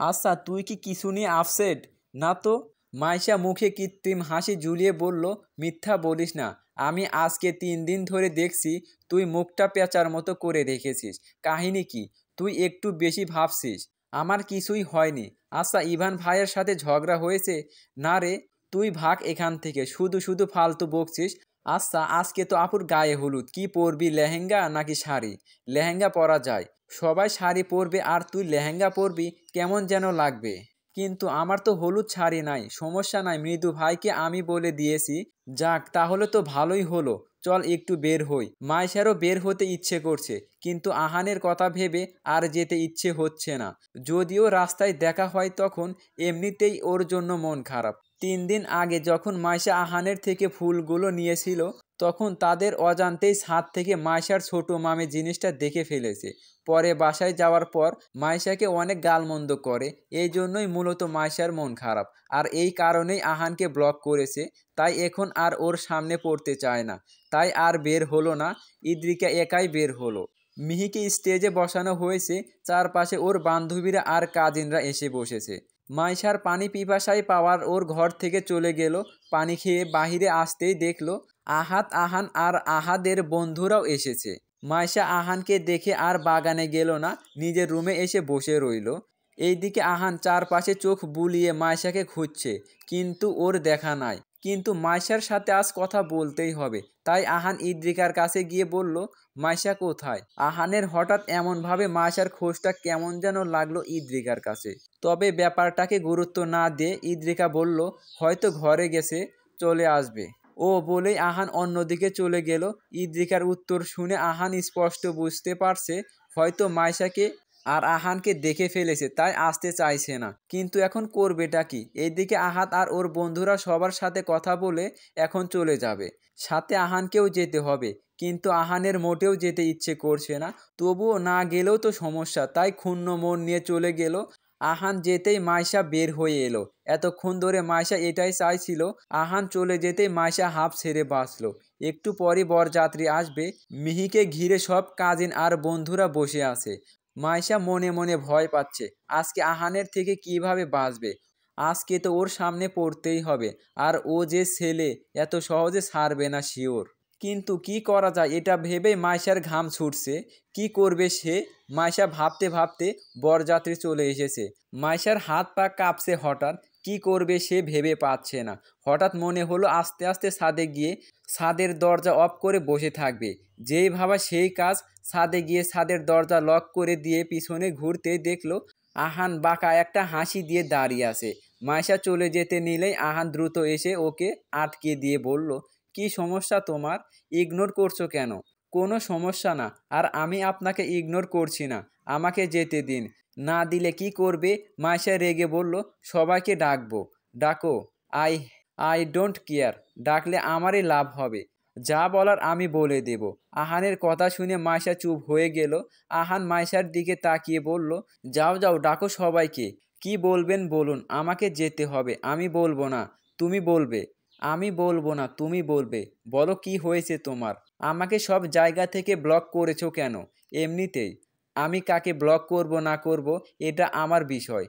S1: আচ্ছা, তুই কি কিছু নিয়ে আপসেট? না তো। মাইশা মুখে কৃত্রিম হাসি ঝুলিয়ে বলল, মিথ্যা বলিস না। আমি আজকে 3 দিন ধরে দেখছি তুই মুখটা পেঁচার মতো করে রেখেছিস। কাহিনী কি? তুই একটু বেশি ভাবছিস। আমার কিছুই হয়নি। আচ্ছা, ইভান ভাইয়ের সাথে ঝগড়া হয়েছে? না রে, তুই ভাগ এখান থেকে, শুধু শুধু ফালতু বকছিস। আচ্ছা, আজকে তো আপুর গায়ে হলুদ, কি পরবি, লেহেঙ্গা নাকি শাড়ি? লেহেঙ্গা পরা যায়, সবাই শাড়ি পরবে আর তুই লেহেঙ্গা পরবি, কেমন যেন লাগবে। কিন্তু আমার তো হলুদ শাড়ি নাই। সমস্যা নাই, মৃদু ভাইকে আমি বলে দিয়েছি। যাক, তাহলে তো ভালোই হলো। চল একটু বের হই। মাইশারও বের হতে ইচ্ছে করছে, কিন্তু আহানের কথা ভেবে আর যেতে ইচ্ছে হচ্ছে না। যদিও রাস্তায় দেখা হয় তখন এমনিতেই ওর জন্য মন খারাপ। 3 দিন আগে যখন মাইশা আহানের থেকে ফুলগুলো নিয়েছিল, তখন তাদের অজান্তেই ছাদ থেকে মাইশার ছোট মামি জিনিসটা দেখে ফেলেছে। পরে বাসায় যাওয়ার পর মাইশাকে অনেক গালমন্দ করে। এই জন্যই মূলত মাইশার মন খারাপ। আর এই কারণেই আহানকে ব্লক করেছে। তাই এখন আর ওর সামনে পড়তে চায় না। তাই আর বের হলো না। ইদ্রিকা একাই বের হলো। মিহিকে স্টেজে বসানো হয়েছে। চারপাশে ওর বান্ধবীরা আর কাজিনরা এসে বসেছে। মাইশার পানি পিপাসায় পাওয়ার ওর ঘর থেকে চলে গেল। পানি খেয়ে বাহিরে আসতেই দেখলো আহান আর আহাদের বন্ধুরাও এসেছে। মাইশা আহানকে দেখে আর বাগানে গেল না, নিজের রুমে এসে বসে রইল। এইদিকে আহান চারপাশে চোখ বুলিয়ে মাইশাকে খুঁজছে, কিন্তু ওর দেখা নাই। কিন্তু মাইশার সাথে আজ কথা বলতেই হবে। তাই আহান ইদ্রিকার কাছে গিয়ে বলল, মাইশা কোথায়? আহানের হঠাৎ এমনভাবে মাইশার খোঁজটা কেমন যেন লাগলো ইদ্রিকার কাছে। তবে ব্যাপারটাকে গুরুত্ব না দিয়ে ইদ্রিকা বলল, হয়তো ঘরে গেছে, চলে আসবে। ও বলেই আহান অন্যদিকে চলে গেল। ইদ্রিকার উত্তর শুনে আহান স্পষ্ট বুঝতে পারছে হয়তো মাইশাকে আর আহানকে দেখে ফেলেছে, তাই আসতে চাইছে না। কিন্তু এখন করবেটা কি? এইদিকে আহাত আর ওর বন্ধুরা সবার সাথে কথা বলে এখন চলে যাবে। সাথে আহানকেও যেতে হবে, কিন্তু আহানের মোটেও যেতে ইচ্ছে করছে না। তবুও না গেলেও তো সমস্যা, তাই ক্ষুণ্ণ মন নিয়ে চলে গেল। আহান যেতেই মাইশা বের হয়ে এলো। এতক্ষণ ধরে মাইশা এটাই চাইছিল, আহান চলে যেতেই মাইশা হাঁপ ছেড়ে বাঁচল। একটু পরই বরযাত্রী আসবে। মিহিকে ঘিরে সব কাজিন আর বন্ধুরা বসে আছে। মাইশা মনে মনে ভয় পাচ্ছে, আজকে আহানের থেকে কিভাবে বাঁচবে। আজকে তো ওর সামনে পড়তেই হবে। আর ও যে ছেলে, এত সহজে ছাড়বে না শিওর। কিন্তু কি করা যায়, এটা ভেবেই মাইশার ঘাম ছুটছে। কি করবে সে? মাইশা ভাবতে ভাবতে বরযাত্রী চলে এসেছে। মাইশার হাত পা কাঁপছে। হঠাৎ কি করবে সে ভেবে পাচ্ছে না। হঠাৎ মনে হলো আস্তে আস্তে ছাদে গিয়ে ছাদের দরজা অফ করে বসে থাকবে। যেই ভাবা সেই কাজ। ছাদে গিয়ে ছাদের দরজা লক করে দিয়ে পিছনে ঘুরতেই দেখলো আহান বাঁকা একটা হাসি দিয়ে দাঁড়িয়ে আছে। মাইশা চলে যেতে নিলেই আহান দ্রুত এসে ওকে আটকে দিয়ে বলল, কি সমস্যা তোমার? ইগনোর করছো কেন? কোনো সমস্যা না, আর আমি আপনাকে ইগনোর করছি না। আমাকে যেতে দিন। না দিলে কি করবে? মাইশা রেগে বলল, সবাইকে ডাকবো। ডাকো। I I don't care. ডাকলে আমারই লাভ হবে। যা বলার আমি বলে দেব। আহানের কথা শুনে মাইশা চুপ হয়ে গেল। আহান মাইশার দিকে তাকিয়ে বলল, যাও যাও, ডাকো সবাইকে। কি বলবেন বলুন, আমাকে যেতে হবে। আমি বলবো না, তুমি বলবে। আমি বলবো না, তুমি বলবে। বলো কি হয়েছে তোমার? আমাকে সব জায়গা থেকে ব্লক করেছো কেন? এমনিতেই। আমি কাকে ব্লক করব না করব এটা আমার বিষয়।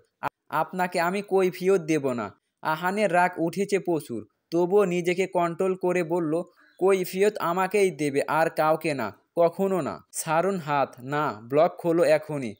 S1: আপনাকে আমি কৈফিয়ত দেব না। আহানের রাগ উঠেছে প্রচুর, তবুও নিজেকে কন্ট্রোল করে বলল, কৈফিয়ত আমাকেই দেবে, আর কাউকে না, কখনো না। ছাড়ুন হাত। না, ব্লক খোলো এখনই।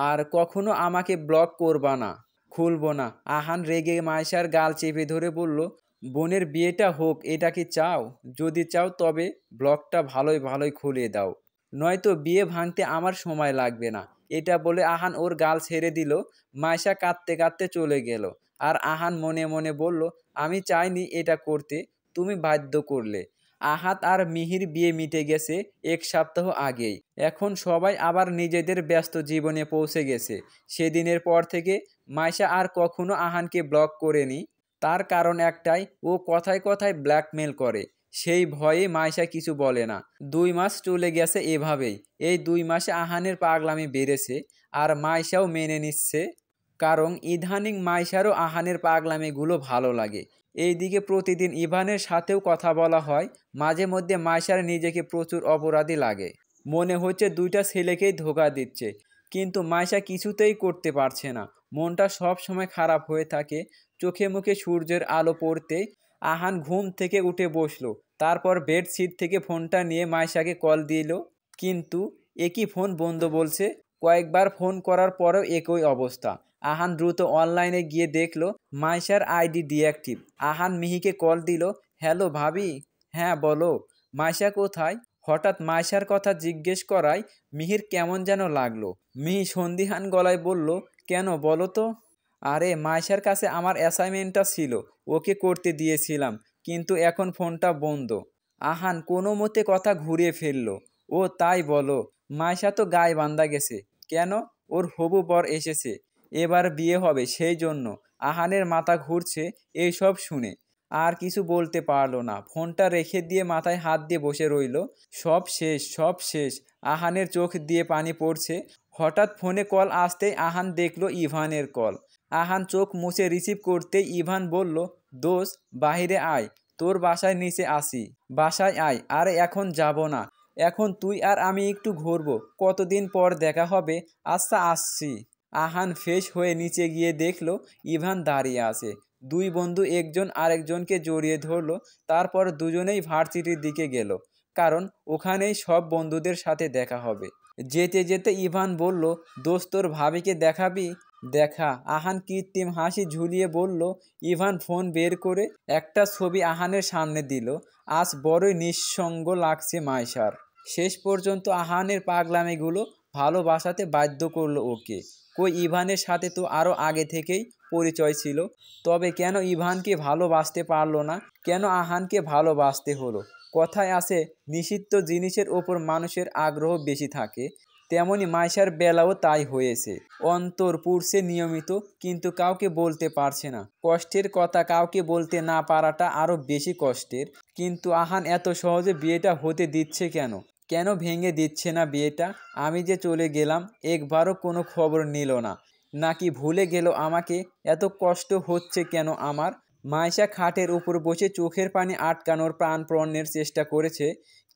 S1: আর কখনো আমাকে ব্লক করবা না। খুলবো না। আহান রেগে মাইশার গাল চেপে ধরে বলল, বোনের বিয়েটা হোক এটা কি চাও? যদি চাও তবে ব্লকটা ভালোই ভালোই খুলে দাও, নয়তো বিয়ে ভাঙতে আমার সময় লাগবে না। এটা বলে আহান ওর গাল ছেড়ে দিল। মাইশা কাঁদতে কাঁদতে চলে গেল। আর আহান মনে মনে বলল, আমি চাইনি এটা করতে, তুমি বাধ্য করলে। আহাত আর মিহির বিয়ে মিটে গেছে 1 সপ্তাহ আগেই। এখন সবাই আবার নিজেদের ব্যস্ত জীবনে পৌঁছে গেছে। সেদিনের পর থেকে মাইশা আর কখনো আহানকে ব্লক করেনি। তার কারণ একটাই, ও কথায় কথায় ব্ল্যাকমেল করে। সেই ভয়ে মাইশা কিছু বলে না। 2 মাস চলে গেছে এভাবেই। এই 2 মাসে আহানের পাগলামি বেড়েছে, আর মাইশাও মেনে নিচ্ছে। কারণ ইদানিং মাইশারও আহানের পাগলামিগুলো ভালো লাগে। এইদিকে প্রতিদিন ইভানের সাথেও কথা বলা হয়। মাঝে মধ্যে মাইশার নিজেকে প্রচুর অপরাধী লাগে। মনে হচ্ছে 2টা ছেলেকেই ধোঁকা দিচ্ছে। কিন্তু মাইশা কিছুতেই করতে পারছে না। মনটা সব সময় খারাপ হয়ে থাকে। চোখে মুখে সূর্যের আলো পড়তেই আহান ঘুম থেকে উঠে বসলো। তারপর বেডশিট থেকে ফোনটা নিয়ে মাইশাকে কল দিল। কিন্তু একই ফোন বন্ধ বলছে। কয়েকবার ফোন করার পরেও একই অবস্থা। আহান দ্রুত অনলাইনে গিয়ে দেখলো মাইশার আইডি ডিঅ্যাক্টিভ। আহান মিহিকে কল দিল। হ্যালো ভাবি। হ্যাঁ বলো। মাইশা কোথায়? হঠাৎ মাইশার কথা জিজ্ঞেস করায় মিহির কেমন যেন লাগলো। মিহি সন্দিহান গলায় বলল, কেন বলো তো? আরে মাইশার কাছে আমার অ্যাসাইনমেন্টটা ছিল, ওকে করতে দিয়েছিলাম, কিন্তু এখন ফোনটা বন্ধ। আহান কোনো মতে কথা ঘুরিয়ে ফেলল। ও তাই বলো। মাইশা তো গাইবান্ধা গেছে। কেন? ওর হবু বর এসেছে, এবার বিয়ে হবে সেই জন্য। আহানের মাথা ঘুরছে এইসব শুনে। আর কিছু বলতে পারলো না। ফোনটা রেখে দিয়ে মাথায় হাত দিয়ে বসে রইল। সব শেষ, সব শেষ। আহানের চোখ দিয়ে পানি পড়ছে। হঠাৎ ফোনে কল আসতেই আহান দেখলো ইভানের কল। আহান চোখ মুছে রিসিভ করতেই ইভান বলল, দোস্ত বাহিরে আয়, তোর বাসায় নিচে আসি। বাসায় আয়। আরে এখন যাব না, এখন তুই আর আমি একটু ঘুরবো, কতদিন পর দেখা হবে। আচ্ছা আসছি। আহান ফ্রেশ হয়ে নিচে গিয়ে দেখলো ইভান দাঁড়িয়ে আছে। দুই বন্ধু একজন আরেকজনকে জড়িয়ে ধরলো। তারপর দুজনেই ভার্সিটির দিকে গেল, কারণ ওখানেই সব বন্ধুদের সাথে দেখা হবে। যেতে যেতে ইভান বলল, দোস্ত তোর ভাবিকে দেখাবি? দেখা। আহান কৃত্রিম হাসি ঝুলিয়ে বলল। ইভান ফোন বের করে একটা ছবি আহানের সামনে দিল। আজ বড়ই নিঃসঙ্গ লাগছে মাইশার। শেষ পর্যন্ত আহানের পাগলামিগুলো ভালোবাসাতে বাধ্য করলো ওকে। কই ইভানের সাথে তো আরও আগে থেকেই পরিচয় ছিল। তবে কেন ইভানকে ভালোবাসতে পারলো না? কেন আহানকে ভালোবাসতে হলো? কথায় আছে, নিষিদ্ধ জিনিসের ওপর মানুষের আগ্রহ বেশি থাকে। তেমনি মাইশার বেলাও তাই হয়েছে। অন্তর পুড়ছে নিয়মিত, কিন্তু কাউকে বলতে পারছে না। কষ্টের কথা কাউকে বলতে না পারাটা আরও বেশি কষ্টের। কিন্তু আহান এত সহজে বিয়েটা হতে দিচ্ছে কেন? কেন ভেঙে দিচ্ছে না বিয়েটা? আমি যে চলে গেলাম একবারও কোনো খবর নিল না, নাকি ভুলে গেল আমাকে? এত কষ্ট হচ্ছে কেন আমার? মাইশা খাটের উপর বসে চোখের পানি আটকানোর প্রাণপণের চেষ্টা করেছে,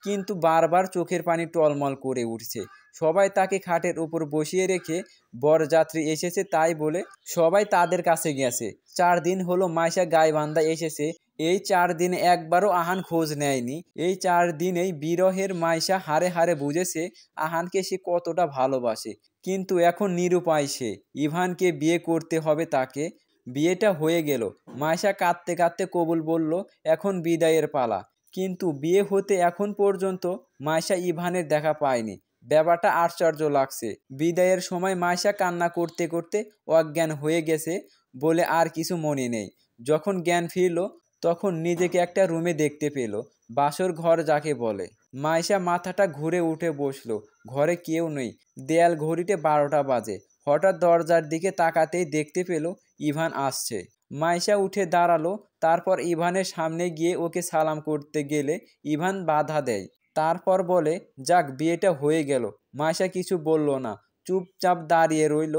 S1: কিন্তু বারবার চোখের পানি টলমল করে উঠছে। সবাই তাকে খাটের উপর বসিয়ে রেখে বরযাত্রী এসেছে তাই বলে সবাই তাদের কাছে গেছে। 4 দিন হলো মাইশা গাইবান্ধা এসেছে। এই 4 দিনে একবারও আহান খোঁজ নেয়নি। এই 4 দিনেই বিরহের মাইশা হাড়ে হাড়ে বুঝেছে আহানকে সে কতটা ভালোবাসে। কিন্তু এখন নিরুপায় সে। ইভানকে বিয়ে করতে হবে তাকে। বিয়েটা হয়ে গেল। মাইশা কাঁদতে কাঁদতে কবুল বলল, এখন বিদায়ের পালা। কিন্তু বিয়ে হতে এখন পর্যন্ত মাইশা ইভানের দেখা পায়নি। ব্যাপারটা আশ্চর্য লাগছে। বিদায়ের সময় মাইশা কান্না করতে করতে অজ্ঞান হয়ে গেছে বলে আর কিছু মনে নেই। যখন জ্ঞান ফিরল তখন নিজেকে একটা রুমে দেখতে পেল, বাসর ঘর যাকে বলে। মাইশা মাথাটা ঘুরে উঠে বসলো। ঘরে কেউ নেই। দেয়াল ঘড়িতে 12টা বাজে। হঠাৎ দরজার দিকে তাকাতেই দেখতে পেল ইভান আসছে। মাইশা উঠে দাঁড়ালো। তারপর ইভানের সামনে গিয়ে ওকে সালাম করতে গেলে ইভান বাধা দেয়। তারপর বলে, যাক বিয়েটা হয়ে গেল। মাইশা কিছু বলল না, চুপচাপ দাঁড়িয়ে রইল।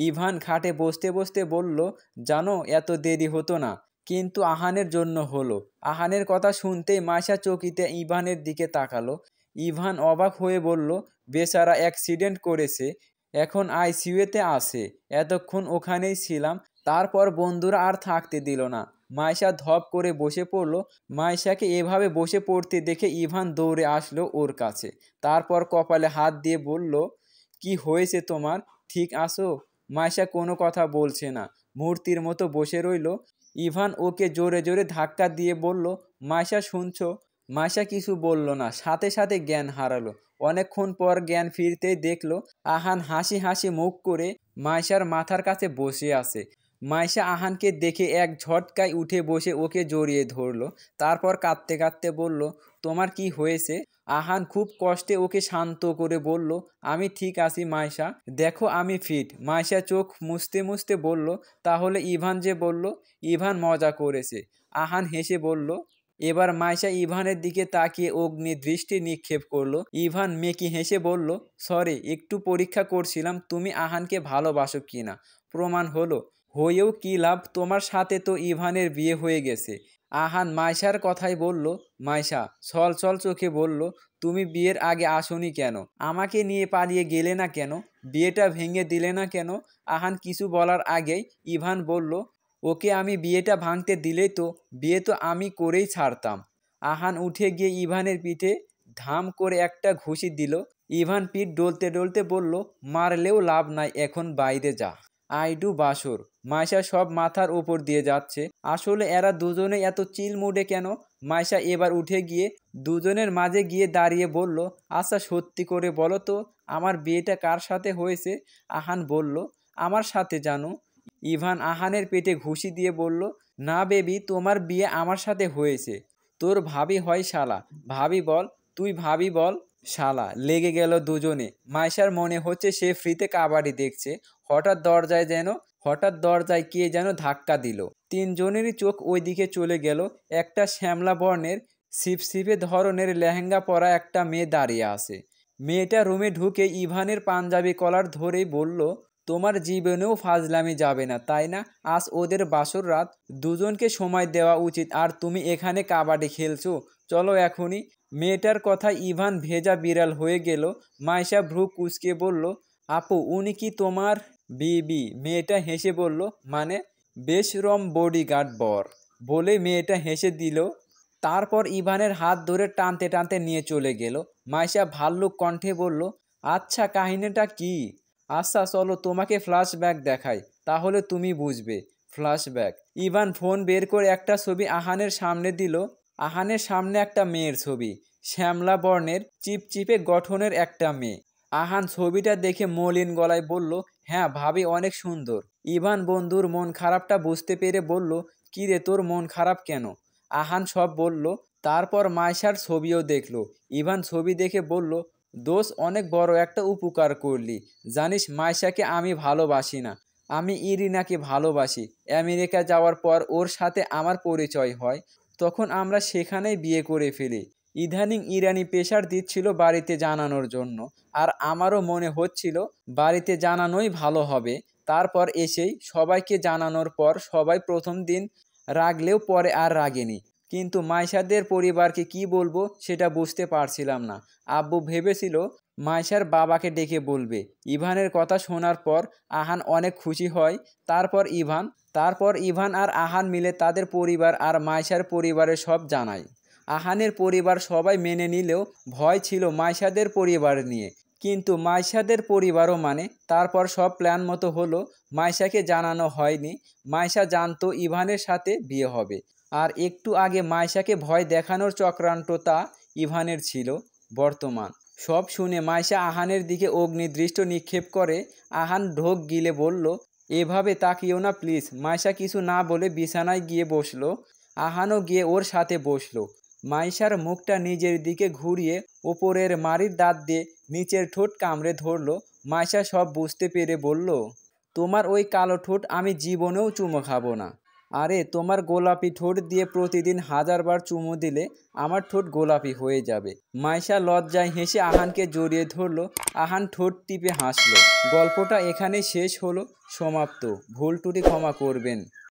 S1: ইভান খাটে বসতে বসতে বলল, জানো এত দেরি হতো না কিন্তু আহানের জন্য হলো। আহানের কথা শুনতেই মাইশা চকিতে ইভানের দিকে তাকালো। ইভান অবাক হয়ে বলল, বেচারা অ্যাক্সিডেন্ট করেছে, এখন আইসিইউতে আছে, এতক্ষণ ওখানেই ছিলাম। তারপর বন্ধুরা আর থাকতে দিল না, মাইশা ধপ করে বসে পড়ল। মাইশাকে এভাবে বসে পড়তে দেখে ইভান দৌড়ে আসলো ওর কাছে। তারপর কপালে হাত দিয়ে বলল, কি হয়েছে তোমার, ঠিক আছো? মাইশা কোনো কথা বলছে না, মূর্তির মতো বসে রইল। ইভান ওকে জোরে জোরে ধাক্কা দিয়ে বলল, মাইশা শুনছো? মাইশা কিছু বলল না, সাথে সাথে জ্ঞান হারালো। অনেকক্ষণ পর জ্ঞান ফিরতেই দেখলো আহান হাসি হাসি মুখ করে মাইশার মাথার কাছে বসে আছে। মাইশা আহানকে দেখে এক ঝটকায় উঠে বসে ওকে জড়িয়ে ধরলো। তারপর কাঁদতে কাঁদতে বলল, তোমার কি হয়েছে? আহান খুব কষ্টে ওকে শান্ত করে বলল, আমি ঠিক আছি মাইশা, দেখো আমি ফিট। মাইশা চোখ মুছতে মুছতে বলল, তাহলে ইভান যে বলল? ইভান মজা করেছে। আহান হেসে বলল। এবার মাইশা ইভানের দিকে তাকিয়ে অগ্নি দৃষ্টি নিক্ষেপ করলো। ইভান মেকি হেসে বলল, সরি, একটু পরীক্ষা করছিলাম তুমি আহানকে ভালোবাসো কিনা। প্রমাণ হলো। হয়েও কি লাভ, তোমার সাথে তো ইভানের বিয়ে হয়ে গেছে। আহান মাইশার কথাই বলল। মাইশা ছল ছল চোখে বলল, তুমি বিয়ের আগে আসোনি কেন? আমাকে নিয়ে পালিয়ে গেলে না কেন? বিয়েটা ভেঙে দিলে না কেন? আহান কিছু বলার আগেই ইভান বলল, ওকে আমি বিয়েটা ভাঙতে দিলেই তো বিয়ে তো আমি করেই ছাড়তাম। আহান উঠে গিয়ে ইভানের পিঠে ধাম করে একটা ঘুষি দিল। ইভান পিঠ ডলতে ডলতে বলল, মারলেও লাভ নাই, এখন বাইরে যা। আইডু বাসর। মাইশা সব মাথার উপর দিয়ে যাচ্ছে। আসলে এরা দুজনে এত চিল মুডে কেন? মাইশা এবার উঠে গিয়ে দুজনের মাঝে গিয়ে দাঁড়িয়ে বলল, আচ্ছা সত্যি করে বলো তো, আমার বিয়েটা কার সাথে হয়েছে? আহান বলল, আমার সাথে জানো। ইভান আহানের পেটে ঘুষি দিয়ে বলল, না বেবি, তোমার বিয়ে আমার সাথে হয়েছে। তোর ভাবি হয় শালা। ভাবি বল, তুই ভাবি বল। শালা। লেগে গেল দুজনে। মাইশার মনে হচ্ছে সে ফ্রিতে কাবাডি দেখছে। হঠাৎ দরজায় কে যেন ধাক্কা দিল। তিনজনেরই চোখ ওই দিকে চলে গেল। একটা শ্যামলা বর্ণের ছিপছিপে ধরনের লেহেঙ্গা পরা একটা মেয়ে দাঁড়িয়ে আছে। মেয়েটা রুমে ঢুকে ইভানের পাঞ্জাবি কলার ধরেই বলল, তোমার জীবনেও ফাজলামি যাবে না, তাই না? আজ ওদের বাসর রাত, দুজনকে সময় দেওয়া উচিত, আর তুমি এখানে কাবাডি খেলছো? চলো এখনই। মেয়েটার কথায় ইভান ভেজা বিড়াল হয়ে গেল। মাইশা ভ্রু কুঁচকে বলল, আপু, উনি কি তোমার বিবি? মেয়েটা হেসে বলল, মানে? বেশরম বডিগার্ড বর। বলে মেয়েটা হেসে দিল। তারপর ইভানের হাত ধরে টানতে টানতে নিয়ে চলে গেল। মাইশা ভাল্লুক কণ্ঠে বলল, আচ্ছা কাহিনীটা কি? আচ্ছা চলো তোমাকে ফ্ল্যাশব্যাক দেখাই, তাহলে তুমি বুঝবে। ফ্ল্যাশব্যাক। ইভান ফোন বের করে একটা ছবি আহানের সামনে দিল। আহানের সামনে একটা মেয়ের ছবি। শ্যামলা বর্ণের চিপচিপে গঠনের একটা মেয়ে। আহান ছবিটা দেখে মলিন গলায় বলল, হ্যাঁ ভাবি, অনেক সুন্দর। ইভান বন্ধুর মন খারাপটা বুঝতে পেরে বলল, কি রে, তোর মন খারাপ কেন? আহান সব বলল। তারপর মাইশার ছবিও দেখলো। ইভান ছবি দেখে বলল, দোষ, অনেক বড় একটা উপকার করলি। জানিস মাইশাকে আমি ভালোবাসি না, আমি ইরিনাকে ভালোবাসি। আমেরিকা যাওয়ার পর ওর সাথে আমার পরিচয় হয়, তখন আমরা সেখানেই বিয়ে করে ফেলি। ইদানিং ইরানি প্রেশার দিচ্ছিল বাড়িতে জানানোর জন্য, আর আমারও মনে হচ্ছিল বাড়িতে জানানোই ভালো হবে। তারপর এসেই সবাইকে জানানোর পর সবাই প্রথম দিন রাগলেও পরে আর রাগেনি। কিন্তু মাইশাদের পরিবারকে কি বলবো সেটা বুঝতে পারছিলাম না। আব্বু ভেবেছিল মাইশার বাবাকে ডেকে বলবে। ইভানের কথা শোনার পর আহান অনেক খুশি হয়। তারপর ইভান আর আহান মিলে তাদের পরিবার আর মাইশার পরিবারের সব জানায়। আহানের পরিবার সবাই মেনে নিলেও ভয় ছিল মাইশাদের পরিবার নিয়ে। কিন্তু মাইশাদের পরিবারও মানে। তারপর সব প্ল্যান মতো হলো। মাইশাকে জানানো হয়নি। মাইশা জানতো ইভানের সাথে বিয়ে হবে। আর একটু আগে মাইশাকে ভয় দেখানোর চক্রান্তটা ইভানের ছিল। বর্তমান সব শুনে মাইশা আহানের দিকে অগ্নিদৃষ্টি নিক্ষেপ করে। আহান ঢোক গিলে বলল, এভাবে তাকিও না প্লিজ। মাইশা কিছু না বলে বিছানায় গিয়ে বসলো। আহানও গিয়ে ওর সাথে বসলো। মাইশার মুখটা নিজের দিকে ঘুরিয়ে ওপরের মাড়ির দাঁত দিয়ে নিচের ঠোঁট কামড়ে ধরলো। মাইশা সব বুঝতে পেরে বলল, তোমার ওই কালো ঠোঁট আমি জীবনেও চুমো খাবো না। আরে তোমার গোলাপি ঠোঁট দিয়ে প্রতিদিন 1000 বার চুমু দিলে আমার ঠোঁট গোলাপি হয়ে যাবে। মাইশা লজ্জায় হেসে আহানকে জড়িয়ে ধরলো। আহান ঠোঁট টিপে হাসলো। গল্পটা এখানেই শেষ হলো। সমাপ্ত। ভুল ত্রুটি ক্ষমা করবেন।